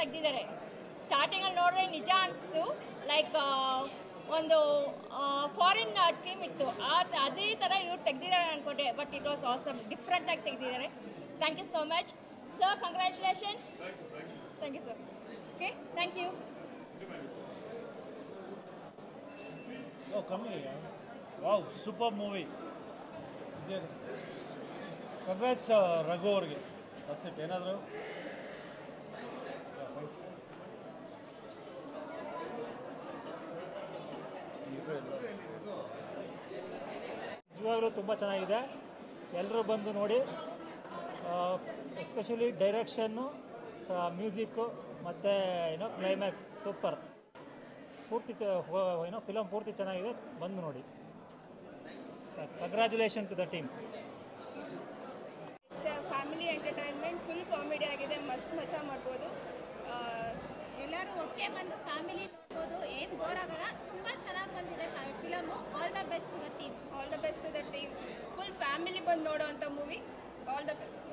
ತೆಗೆದಿದ್ದಾರೆ. ಸ್ಟಾರ್ಟಿಂಗಲ್ಲಿ ನೋಡಿದ್ರೆ ನಿಜ ಅನಿಸ್ತು, ಲೈಕ್ ಒಂದು ಫಾರಿನ್ ಥೀಮ್ ಇತ್ತು, ಅದೇ ಥರ ಇವ್ರು ತೆಗೆದಿದ್ದಾರೆ ಅಂದ್ಕೊಂಡೆ. ಬಟ್ ಇಟ್ ವಾಸ್ ಆಸಮ್, ಡಿಫ್ರೆಂಟಾಗಿ ತೆಗೆದಿದ್ದಾರೆ. Thank you so much sir, congratulation. Thank you sir. Okay, thank you. Wow, super movie. Congrats Raghu ಅವ್ರಿಗೆ. That's it. ಏನಾದರೂ ನಿಜವಾಗ್ಲೂ ತುಂಬ ಚೆನ್ನಾಗಿದೆ, ಎಲ್ಲರೂ ಬಂದು ನೋಡಿ. ಎಸ್ಪೆಷಲಿ ಡೈರೆಕ್ಷನ್ನು, ಮ್ಯೂಸಿಕ್ಕು ಮತ್ತು ಕ್ಲೈಮ್ಯಾಕ್ಸ್ ಸೂಪರ್. ಪೂರ್ತಿ ಫಿಲಮ್ ಪೂರ್ತಿ ಚೆನ್ನಾಗಿದೆ, ಬಂದು ನೋಡಿ. Congratulation to the team. Family entertainment, full comedy ಆಗಿದೆ, ಮಸ್ತ್ ಮಜಾ ಮಾಡ್ಬೋದು. ಎಲ್ಲರೂ ಒಟ್ಟಿಗೆ ಬಂದು ಫ್ಯಾಮಿಲಿ ನೋಡ್ಬೋದು, ಏನು ಬೋರ್ ಆಗಲ್ಲ. ತುಂಬ ಚೆನ್ನಾಗಿ ಬಂದಿದೆ film. All the best to the team. All the best to the team. Full family ಬಂದು ನೋಡೋ ಅಂಥ ಮೂವಿ. All the best.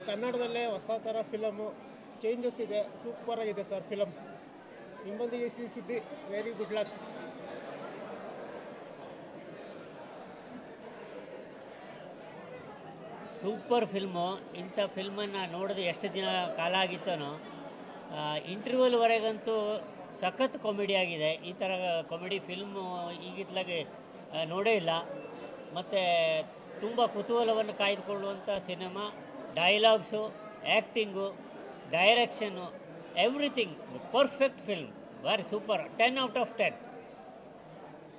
ಕನ್ನಡದಲ್ಲೇ ಹೊಸ ಥರ ಫಿಲಮು, ಚೇಂಜಸ್ ಇದೆ, ಸೂಪರ್ ಆಗಿದೆ ಸರ್ ಫಿಲಮ್. ನಿಮ್ಮೊಂದಿಗೆ ಸುದ್ದಿ, very good luck. Super film. ಇಂಥ ಫಿಲ್ಮನ್ನು ನೋಡಿದ್ರೆ ಎಷ್ಟು ದಿನ ಕಾಲ ಆಗಿತ್ತೋ. ಇಂಟರ್ವ್ಯೂಲ್ವರೆಗಂತೂ ಸಖತ್ ಕಾಮಿಡಿ ಆಗಿದೆ. ಈ ಥರ ಕಾಮಿಡಿ ಫಿಲ್ಮು ಈಗಿತ್ಲಾಗೆ ನೋಡೇ ಇಲ್ಲ. ಮತ್ತು ತುಂಬ ಕುತೂಹಲವನ್ನು ಕಾಯ್ದುಕೊಳ್ಳುವಂಥ cinema. Dialogues, acting, direction, everything perfect film. Very super. 10 out of 10.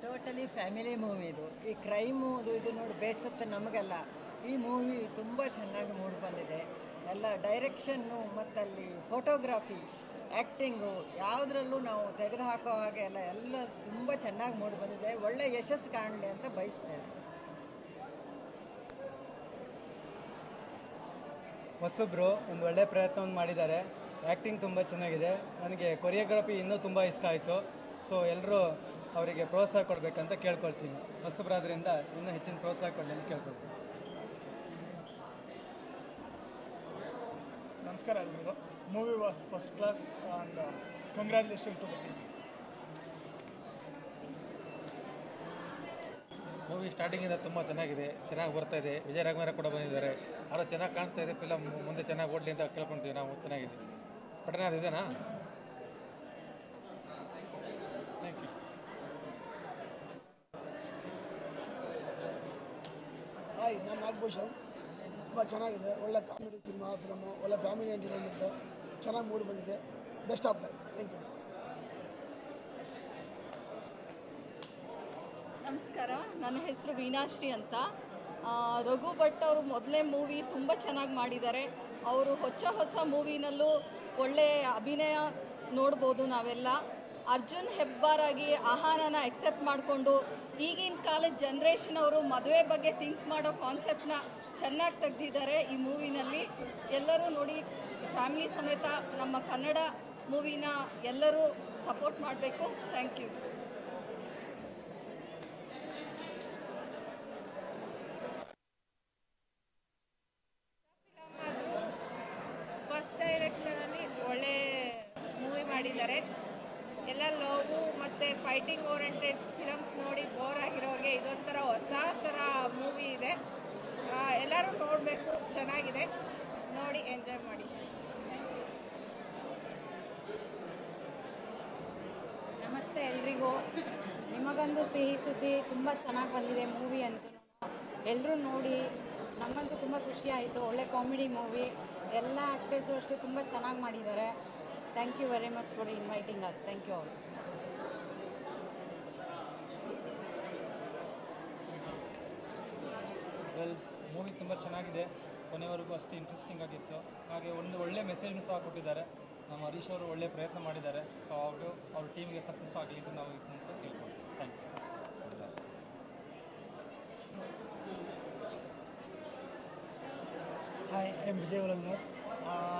Totally family movie ಇದು. ಈ ಕ್ರೈಮು ಇದು ನೋಡಿ ಬೇಸತ್ತೆ ನಮಗೆಲ್ಲ. ಈ ಮೂವಿ ತುಂಬ ಚೆನ್ನಾಗಿ ಮೂಡಿ ಬಂದಿದೆ. ಎಲ್ಲ ಡೈರೆಕ್ಷನ್ನು ಮತ್ತಲ್ಲಿ ಫೋಟೋಗ್ರಾಫಿ, ಆ್ಯಕ್ಟಿಂಗು ಯಾವುದರಲ್ಲೂ ನಾವು ತೆಗೆದು ಹಾಕೋ ಹಾಗೆ ಎಲ್ಲ ತುಂಬ ಚೆನ್ನಾಗಿ ಮೂಡಿ ಬಂದಿದೆ. ಒಳ್ಳೆ ಯಶಸ್ಸು ಕಾಣಲಿ ಅಂತ ಬಯಸ್ತೇನೆ. ಹೊಸಬ್ರು ಒಂದು ಒಳ್ಳೆ ಪ್ರಯತ್ನವನ್ನು ಮಾಡಿದ್ದಾರೆ. ಆ್ಯಕ್ಟಿಂಗ್ ತುಂಬ ಚೆನ್ನಾಗಿದೆ. ನನಗೆ ಕೊರಿಯೋಗ್ರಫಿ ಇನ್ನೂ ತುಂಬ ಇಷ್ಟ ಆಯಿತು. ಸೊ ಎಲ್ಲರೂ ಅವರಿಗೆ ಪ್ರೋತ್ಸಾಹ ಕೊಡಬೇಕಂತ ಕೇಳ್ಕೊಳ್ತೀನಿ. ಹೊಸಬ್ರಾದ್ರಿಂದ ಇನ್ನೂ ಹೆಚ್ಚಿನ ಪ್ರೋತ್ಸಾಹ ಕೊಡಲಿ ಅಂತ ಕೇಳ್ಕೊಳ್ತೀನಿ. ನಮಸ್ಕಾರ ಎಲ್ರಿಗೂ. Movie was first class and congratulation to the team. Movie ಸ್ಟಾರ್ಟಿಂಗಿಂದ ತುಂಬ ಚೆನ್ನಾಗಿದೆ, ಚೆನ್ನಾಗಿ ಬರ್ತಾ ಇದೆ. ವಿಜಯ ರಾಘವೇಂದ್ರ ಕೂಡ ಬಂದಿದ್ದಾರೆ, ಅವರು ಚೆನ್ನಾಗಿ ಕಾಣಿಸ್ತಾ ಇದೆ. ಫಿಲಮ್ ಮುಂದೆ ಚೆನ್ನಾಗಿ ಓಡಲಿ ಅಂತ ಕೇಳ್ಕೊಳ್ತೀವಿ ನಾವು. ಚೆನ್ನಾಗಿದೆ. ಪಠಣ ಅದು ಇದೆನಾ? Thank you. ಹಾಯ್, ನಾನು ನಾಗಭೂಷಣ್. ತುಂಬ ಚೆನ್ನಾಗಿದೆ, ಒಳ್ಳೆ ಕಾಮಿಡಿ ಸಿನಿಮಾ ಫಿಲಮು, ಒಳ್ಳೆ ಫ್ಯಾಮಿಲಿ ಎಂಟರ್ಟೈನ್ಮೆಂಟು, ಚೆನ್ನಾಗಿ ಮೂಡಿ ಬಂದಿದೆ. Best of life. Thank you. ನಮಸ್ಕಾರ, ನನ್ನ ಹೆಸರು ವೀಣಾಶ್ರೀ ಅಂತ. ರಘು ಭಟ್ ಅವರು ಮೊದಲನೇ ಮೂವಿ ತುಂಬ ಚೆನ್ನಾಗಿ ಮಾಡಿದ್ದಾರೆ. ಅವರು ಹೊಸ ಮೂವಿನಲ್ಲೂ ಒಳ್ಳೆಯ ಅಭಿನಯ ನೋಡ್ಬೋದು ನಾವೆಲ್ಲ. ಅರ್ಜುನ್ ಹೆಬ್ಬಾರಾಗಿ ಆಹಾರನ ಎಕ್ಸೆಪ್ಟ್ ಮಾಡಿಕೊಂಡು ಈಗಿನ ಕಾಲದ ಜನ್ರೇಷನ್ ಅವರು ಮದುವೆ ಬಗ್ಗೆ ಥಿಂಕ್ ಮಾಡೋ ಕಾನ್ಸೆಪ್ಟನ್ನ ಚೆನ್ನಾಗಿ ತೆಗೆದಿದ್ದಾರೆ ಈ ಮೂವಿನಲ್ಲಿ. ಎಲ್ಲರೂ ನೋಡಿ, ಫ್ಯಾಮಿಲಿ ಸಮೇತ ನಮ್ಮ ಕನ್ನಡ ಮೂವಿನ ಎಲ್ಲರೂ ಸಪೋರ್ಟ್ ಮಾಡಬೇಕು. Thank you. ಫಸ್ಟ್ ಡೈರೆಕ್ಷನಲ್ಲಿ ಒಳ್ಳೆ ಮೂವಿ ಮಾಡಿದ್ದಾರೆ. ಎಲ್ಲ ಲವ್ ಮತ್ತು ಫೈಟಿಂಗ್ ಓರಿಯೆಂಟೆಡ್ ಫಿಲಮ್ಸ್ ನೋಡಿ ಬೋರ್ ಆಗಿರೋರಿಗೆ ಇದೊಂಥರ ಹೊಸ ಥರ ಮೂವಿ ಇದೆ. ಎಲ್ಲರೂ ನೋಡಬೇಕು, ಚೆನ್ನಾಗಿದೆ, ನೋಡಿ ಎಂಜಾಯ್ ಮಾಡಿ. ನಮಸ್ತೆ ಎಲ್ರಿಗೂ. ನಿಮಗೊಂದು ಸಿಹಿ ಸುದ್ದಿ, ತುಂಬ ಚೆನ್ನಾಗಿ ಬಂದಿದೆ ಮೂವಿ ಅಂತೂ. ಎಲ್ಲರೂ ನೋಡಿ, ನಮಗಂತೂ ತುಂಬ ಖುಷಿ ಆಯಿತು. ಒಳ್ಳೆ ಕಾಮಿಡಿ ಮೂವಿ, ಎಲ್ಲ ಆ್ಯಕ್ಟರ್ಸು ಅಷ್ಟೇ ತುಂಬ ಚೆನ್ನಾಗಿ ಮಾಡಿದ್ದಾರೆ. Thank you very much for inviting us. Thank you all. Movie ತುಂಬ ಚೆನ್ನಾಗಿದೆ, ಕೊನೆವರೆಗೂ ಅಷ್ಟೇ ಇಂಟ್ರೆಸ್ಟಿಂಗ್ ಆಗಿತ್ತು. ಹಾಗೆ ಒಂದು ಒಳ್ಳೆ ಮೆಸೇಜ್ನು ಸಹ ಕೊಟ್ಟಿದ್ದಾರೆ. ನಮ್ಮ ಹರೀಶ್ ಅವರು ಒಳ್ಳೆ ಪ್ರಯತ್ನ ಮಾಡಿದ್ದಾರೆ. ಸೊ ಅವ್ರ ಟೀಮ್ಗೆ ಸಕ್ಸಸ್ ಆಗಲಿ ಅಂತ ನಾವು ಅಂತ ಕೇಳ್ಕೊಳ್ತೀವಿ. Thank you. Hi, I am Vijay Valangar.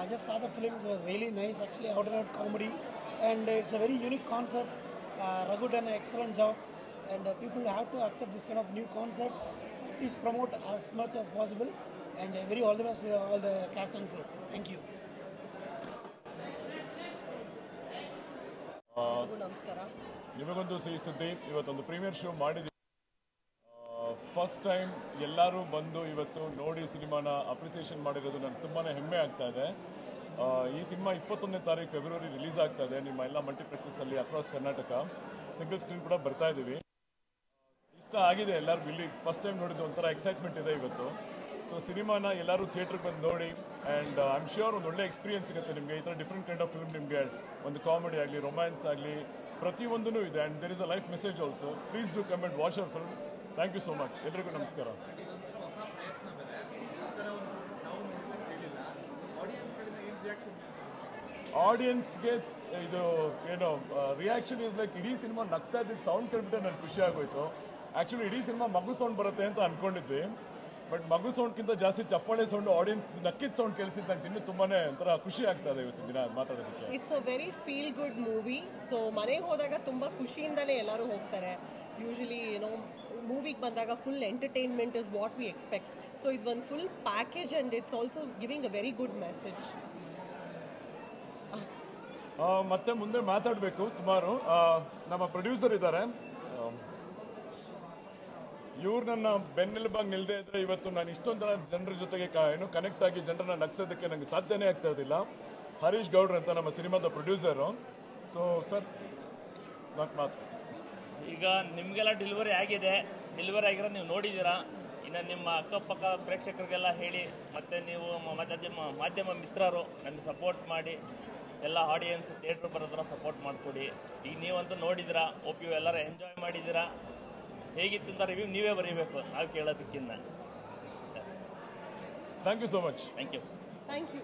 I just saw the film. It was really nice, actually, out and out comedy, and it's a very unique concept. Raghu done an excellent job, and people have to accept this kind of new concept. Please promote as much as possible. and very all the best to all the cast and crew. Thank you. ನಮಸ್ಕಾರ. ನಿಮಗೊಂದು ಸಿಹಿ ಸುದ್ದಿ, ಇವತ್ತೊಂದು premiere show ಮಾಡಿದ್ದೀವಿ. First time ಎಲ್ಲರೂ ಬಂದು ಇವತ್ತು ನೋಡಿ ಸಿನಿಮಾನ ಅಪ್ರಿಸಿಯೇಷನ್ ಮಾಡಿರೋದು ನನಗೆ ತುಂಬಾ ಹೆಮ್ಮೆ ಆಗ್ತಾ ಇದೆ. ಈ ಸಿನಿಮಾ 21ನೇ ತಾರೀಕು ಫೆಬ್ರವರಿ ರಿಲೀಸ್ ಆಗ್ತಾ ಇದೆ ನಿಮ್ಮ ಎಲ್ಲ ಮಲ್ಟಿಪ್ಲೆಕ್ಸಸ್ಸಲ್ಲಿ ಅಕ್ರಾಸ್ ಕರ್ನಾಟಕ. ಸಿಂಗಲ್ ಸ್ಕ್ರೀನ್ ಕೂಡ ಬರ್ತಾ ಇದ್ದೀವಿ. ಇಷ್ಟ ಆಗಿದೆ ಎಲ್ಲರಿಗೂ, ಇಲ್ಲಿ ಫಸ್ಟ್ ಟೈಮ್ ನೋಡಿದ್ದು ಒಂಥರ ಎಕ್ಸೈಟ್ಮೆಂಟ್ ಇದೆ ಇವತ್ತು. ಸೊ ಸಿನಿಮಾನ ಎಲ್ಲರೂ ಥಿಯೇಟ್ರಿಗೆ ಬಂದು ನೋಡಿ, ಆ್ಯಂಡ್ ಐ ಆಮ್ ಶ್ಯೂರ್ ಒಂದು ಒಳ್ಳೆ ಎಕ್ಸ್ಪೀರಿಯನ್ಸ್ ಸಿಗುತ್ತೆ ನಿಮಗೆ. ಈ ಥರ ಡಿಫ್ರೆಂಟ್ ಕೈಂಡ್ ಆಫ್ ಫಿಲ್ಮ್ ನಿಮಗೆ ಒಂದು ಕಾಮಿಡಿ ಆಗಲಿ, ರೊಮ್ಯಾನ್ಸ್ ಆಗಲಿ, ಪ್ರತಿಯೊಂದೂ ಇದೆ. And there is a life message also. Please do come and watch our film. Thank you so much. ಎಲ್ರಿಗೂ ನಮಸ್ಕಾರ. ಆಡಿಯನ್ಸ್ಗೆ ಇದು ಏನೋ ರಿಯಾಕ್ಷನ್ ಇಸ್ ಲೈಕ್ ಇಡೀ ಸಿನಿಮಾ ನಗ್ತಾ ಇದ್ದಿದ್ದು ಸೌಂಡ್ ಕೇಳ್ಬಿಟ್ಟೆ ನನಗೆ ಖುಷಿ ಆಗೋಯ್ತು. ಆ್ಯಕ್ಚುಲಿ ಇಡೀ ಸಿನಿಮಾ ಮಗು ಸೌಂಡ್ ಬರುತ್ತೆ ಅಂತ ಅಂದ್ಕೊಂಡಿದ್ವಿ, ಬಟ್ ಮಗು ಸೌಂಡ್ಗಿಂತ ಜಾಸ್ತಿ ಚಪ್ಪಾಳೆ ಸೌಂಡ್, ಆಡಿಯನ್ಸ್ ನಕ್ಕಿದ ಸೌಂಡ್ ಕೇಳಿಸಿದ್ದು ನನಗೆ ಇನ್ನೂ ತುಂಬಾ ಒಂಥರ ಖುಷಿ ಆಗ್ತಾ ಇದೆ ಇವತ್ತು ದಿನ ಮಾತಾಡೋದಕ್ಕೆ. It's a very feel good movie. So ಮನೆಗೆ ಹೋದಾಗ ತುಂಬ ಖುಷಿಯಿಂದಲೇ ಎಲ್ಲರೂ ಹೋಗ್ತಾರೆ. ಯೂಶಲಿ ಮೂವಿಗೆ ಬಂದಾಗ full entertainment is what we expect. So ಇದು ಒಂದು full package and it's also giving a very good message. ಮತ್ತೆ ಮುಂದೆ ಮಾತಾಡಬೇಕು ಸುಮಾರು. ನಮ್ಮ ಪ್ರೊಡ್ಯೂಸರ್ ಇದ್ದಾರೆ, ಇವ್ರು ನನ್ನ ಬೆನ್ನೆಲುಬಾಗಿ ನಿಲ್ಲದೆ ಇದ್ರೆ ಇವತ್ತು ನಾನು ಇಷ್ಟೊಂದು ಜನರ ಜೊತೆಗೆ ಕನೆಕ್ಟ್ ಆಗಿ ಜನರನ್ನ ನಗ್ಸೋದಕ್ಕೆ ನನಗೆ ಸಾಧ್ಯನೇ ಆಗ್ತಾ ಇರಲಿಲ್ಲ. ಹರೀಶ್ ಗೌಡ್ರು ಅಂತ ನಮ್ಮ ಸಿನಿಮಾದ ಪ್ರೊಡ್ಯೂಸರು. ಸೊ ಸರ್ ಮಾತು. ಈಗ ನಿಮಗೆಲ್ಲ ಡೆಲಿವರಿ ಆಗಿದೆ, ಡೆಲಿವರಿ ಆಗಿರೋ ನೀವು ನೋಡಿದ್ದೀರಾ. ಇನ್ನು ನಿಮ್ಮ ಅಕ್ಕಪಕ್ಕ ಪ್ರೇಕ್ಷಕರಿಗೆಲ್ಲ ಹೇಳಿ, ಮತ್ತು ನೀವು ಮಾಧ್ಯಮ ಮಿತ್ರರು ನಮಗೆ ಸಪೋರ್ಟ್ ಮಾಡಿ, ಎಲ್ಲ ಆಡಿಯನ್ಸ್ ಥಿಯೇಟ್ರ್ ಬರೋದನ್ನ ಸಪೋರ್ಟ್ ಮಾಡಿಕೊಡಿ. ಈಗ ನೀವಂತೂ ನೋಡಿದ್ದೀರಾ, ಹೋಪ್ ಯು ಎಲ್ಲರೂ ಎಂಜಾಯ್ ಮಾಡಿದ್ದೀರಾ. ಹೇಗಿತ್ತು ಅಂತ ರಿವ್ಯೂ ನೀವೇ ಬರೀಬೇಕು, ನಾವು ಕೇಳೋದಕ್ಕಿಂತ. Thank you so much. Thank you. Thank you.